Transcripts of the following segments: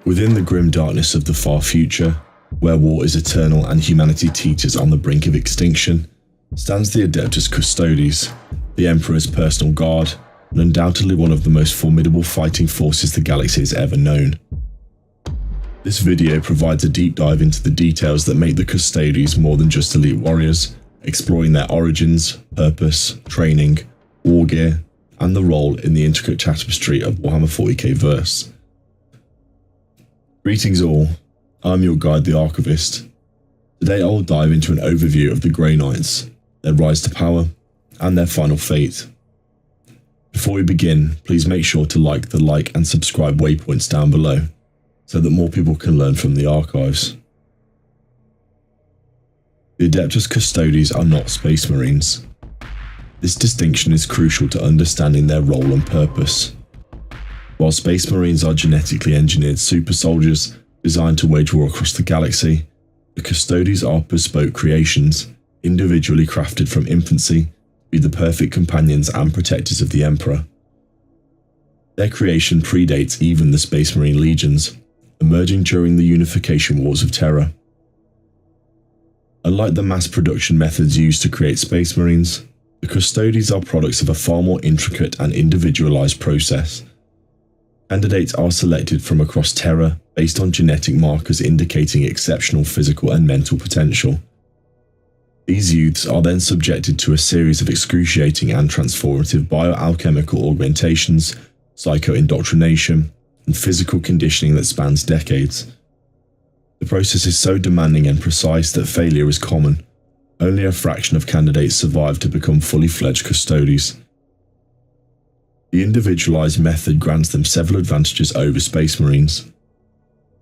Within the grim darkness of the far future, where war is eternal and humanity teeters on the brink of extinction, stands the Adeptus Custodes, the Emperor's personal guard, and undoubtedly one of the most formidable fighting forces the galaxy has ever known. This video provides a deep dive into the details that make the Custodes more than just elite warriors, exploring their origins, purpose, training, war gear, and the role in the intricate tapestry of Warhammer 40k verse. Greetings all, I'm your guide the Archivist. Today I will dive into an overview of the Grey Knights, their rise to power, and their final fate. Before we begin, please make sure to like and subscribe waypoints down below, so that more people can learn from the archives. The Adeptus Custodes are not Space Marines. This distinction is crucial to understanding their role and purpose. While Space Marines are genetically engineered super soldiers designed to wage war across the galaxy, the Custodes are bespoke creations, individually crafted from infancy, to be the perfect companions and protectors of the Emperor. Their creation predates even the Space Marine legions, emerging during the unification wars of Terra. Unlike the mass production methods used to create Space Marines, the Custodes are products of a far more intricate and individualized process. Candidates are selected from across Terra based on genetic markers indicating exceptional physical and mental potential. These youths are then subjected to a series of excruciating and transformative bioalchemical augmentations, psycho-indoctrination, and physical conditioning that spans decades. The process is so demanding and precise that failure is common. Only a fraction of candidates survive to become fully fledged Custodes. The individualized method grants them several advantages over Space Marines.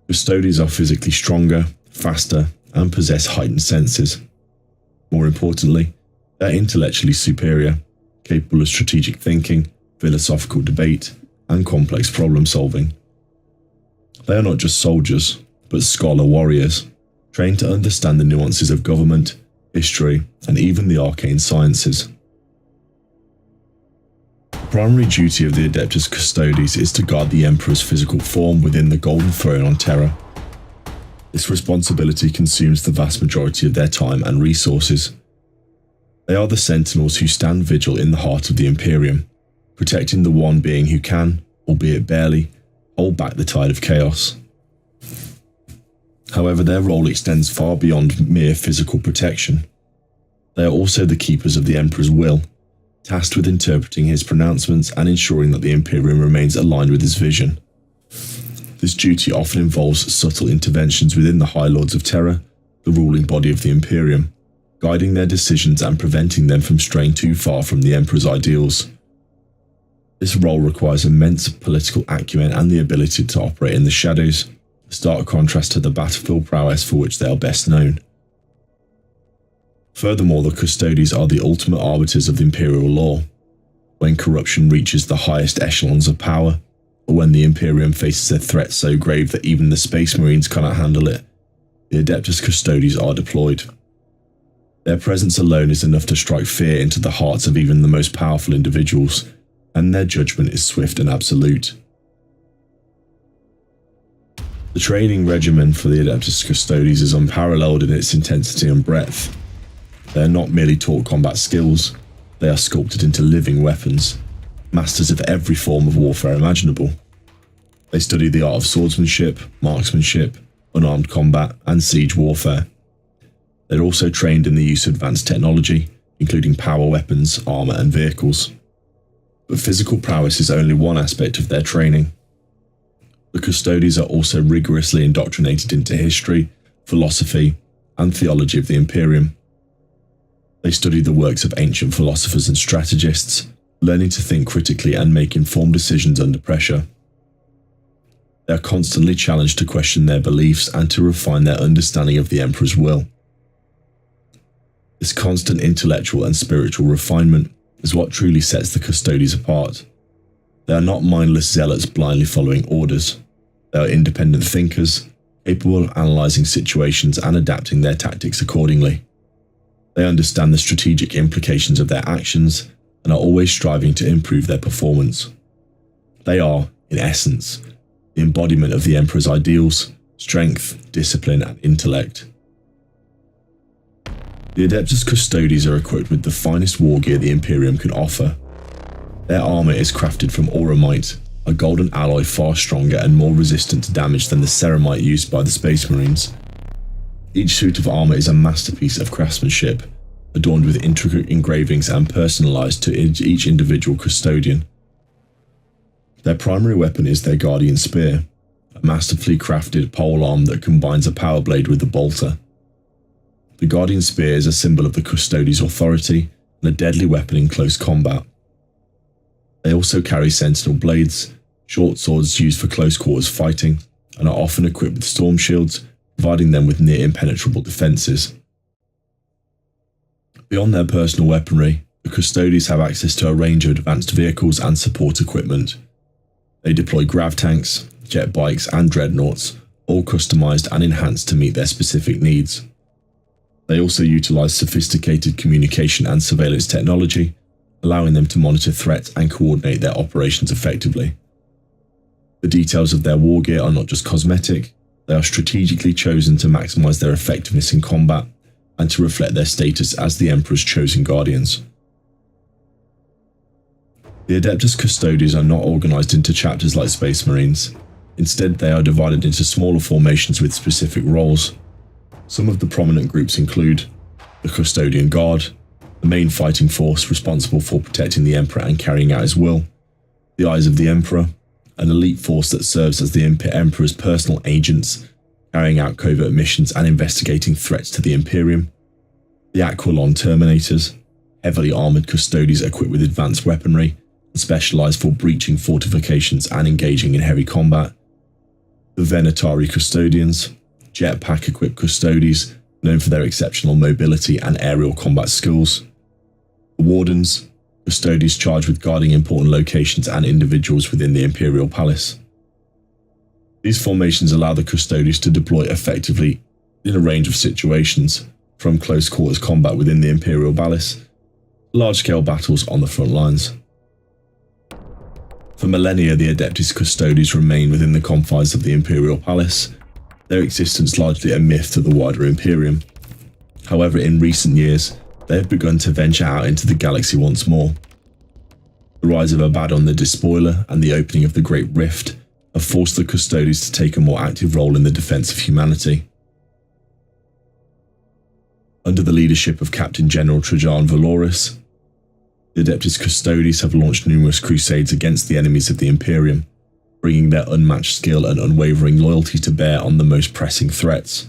Custodes are physically stronger, faster, and possess heightened senses. More importantly, they're intellectually superior, capable of strategic thinking, philosophical debate, and complex problem solving. They are not just soldiers, but scholar warriors, trained to understand the nuances of government, history, and even the arcane sciences. The primary duty of the Adeptus Custodes is to guard the Emperor's physical form within the Golden Throne on Terra. This responsibility consumes the vast majority of their time and resources. They are the sentinels who stand vigil in the heart of the Imperium, protecting the one being who can, albeit barely, hold back the tide of chaos. However, their role extends far beyond mere physical protection. They are also the keepers of the Emperor's will, tasked with interpreting his pronouncements and ensuring that the Imperium remains aligned with his vision. This duty often involves subtle interventions within the High Lords of Terra, the ruling body of the Imperium, guiding their decisions and preventing them from straying too far from the Emperor's ideals. This role requires immense political acumen and the ability to operate in the shadows, a stark contrast to the battlefield prowess for which they are best known. Furthermore, the Custodes are the ultimate arbiters of the Imperial law. When corruption reaches the highest echelons of power, or when the Imperium faces a threat so grave that even the Space Marines cannot handle it, the Adeptus Custodes are deployed. Their presence alone is enough to strike fear into the hearts of even the most powerful individuals, and their judgment is swift and absolute. The training regimen for the Adeptus Custodes is unparalleled in its intensity and breadth. They are not merely taught combat skills, they are sculpted into living weapons, masters of every form of warfare imaginable. They study the art of swordsmanship, marksmanship, unarmed combat, and siege warfare. They're also trained in the use of advanced technology, including power weapons, armour, and vehicles. But physical prowess is only one aspect of their training. The Custodes are also rigorously indoctrinated into history, philosophy, and theology of the Imperium. They study the works of ancient philosophers and strategists, learning to think critically and make informed decisions under pressure. They are constantly challenged to question their beliefs and to refine their understanding of the Emperor's will. This constant intellectual and spiritual refinement is what truly sets the Custodes apart. They are not mindless zealots blindly following orders. They are independent thinkers, capable of analysing situations and adapting their tactics accordingly. They understand the strategic implications of their actions and are always striving to improve their performance. They are, in essence, the embodiment of the Emperor's ideals, strength, discipline, and intellect. The Adeptus Custodes are equipped with the finest war gear the Imperium can offer. Their armour is crafted from auramite, a golden alloy far stronger and more resistant to damage than the ceramite used by the Space Marines. Each suit of armour is a masterpiece of craftsmanship, adorned with intricate engravings and personalised to each individual custodian. Their primary weapon is their Guardian Spear, a masterfully crafted polearm that combines a power blade with a bolter. The Guardian Spear is a symbol of the Custodes' authority and a deadly weapon in close combat. They also carry sentinel blades, short swords used for close quarters fighting, and are often equipped with storm shields, providing them with near impenetrable defences. Beyond their personal weaponry, the Custodes have access to a range of advanced vehicles and support equipment. They deploy grav tanks, jet bikes and dreadnoughts, all customised and enhanced to meet their specific needs. They also utilise sophisticated communication and surveillance technology, allowing them to monitor threats and coordinate their operations effectively. The details of their war gear are not just cosmetic, they are strategically chosen to maximise their effectiveness in combat and to reflect their status as the Emperor's chosen guardians. The Adeptus Custodes are not organised into chapters like Space Marines. Instead, they are divided into smaller formations with specific roles. Some of the prominent groups include the Custodian Guard, the main fighting force responsible for protecting the Emperor and carrying out his will, the Eyes of the Emperor, an elite force that serves as the Emperor's personal agents, carrying out covert missions and investigating threats to the Imperium, the Aquilon Terminators, heavily armoured Custodes equipped with advanced weaponry and specialised for breaching fortifications and engaging in heavy combat, the Venatari Custodians, jetpack-equipped Custodes known for their exceptional mobility and aerial combat skills, the Wardens, Custodes charged with guarding important locations and individuals within the Imperial Palace. These formations allow the Custodes to deploy effectively in a range of situations, from close quarters combat within the Imperial Palace to large-scale battles on the front lines. For millennia, the Adeptus Custodes remain within the confines of the Imperial Palace, their existence largely a myth to the wider Imperium. However, in recent years, they have begun to venture out into the galaxy once more. The rise of Abaddon the Despoiler and the opening of the Great Rift have forced the Custodes to take a more active role in the defence of humanity. Under the leadership of Captain General Trajan Valoris, the Adeptus Custodes have launched numerous crusades against the enemies of the Imperium, bringing their unmatched skill and unwavering loyalty to bear on the most pressing threats.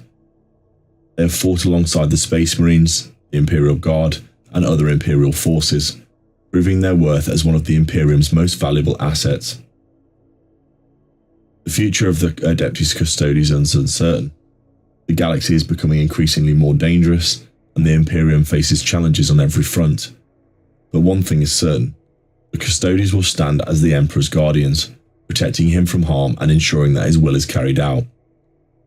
They have fought alongside the Space Marines, the Imperial Guard, and other Imperial forces, proving their worth as one of the Imperium's most valuable assets. The future of the Adeptus Custodes is uncertain. The galaxy is becoming increasingly more dangerous, and the Imperium faces challenges on every front. But one thing is certain, the Custodes will stand as the Emperor's guardians, protecting him from harm and ensuring that his will is carried out.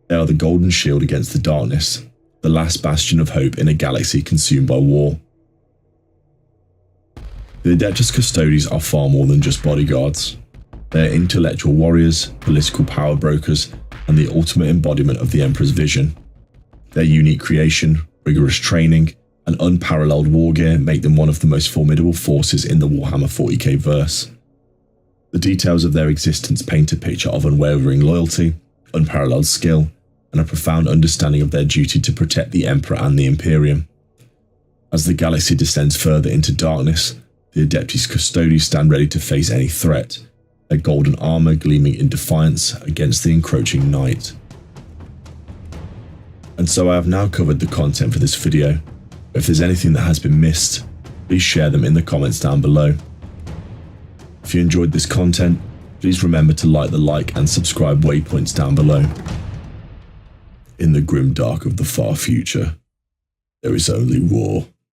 They are the golden shield against the darkness, the last bastion of hope in a galaxy consumed by war. The Adeptus Custodes are far more than just bodyguards. They are intellectual warriors, political power brokers, and the ultimate embodiment of the Emperor's vision. Their unique creation, rigorous training, and unparalleled war gear make them one of the most formidable forces in the Warhammer 40k verse. The details of their existence paint a picture of unwavering loyalty, unparalleled skill, and a profound understanding of their duty to protect the Emperor and the Imperium. As the galaxy descends further into darkness, the Adeptus Custodes stand ready to face any threat, their golden armour gleaming in defiance against the encroaching night. And so I have now covered the content for this video. If there's anything that has been missed, please share them in the comments down below. If you enjoyed this content, please remember to like the like and subscribe waypoints down below. In the grim dark of the far future, there is only war.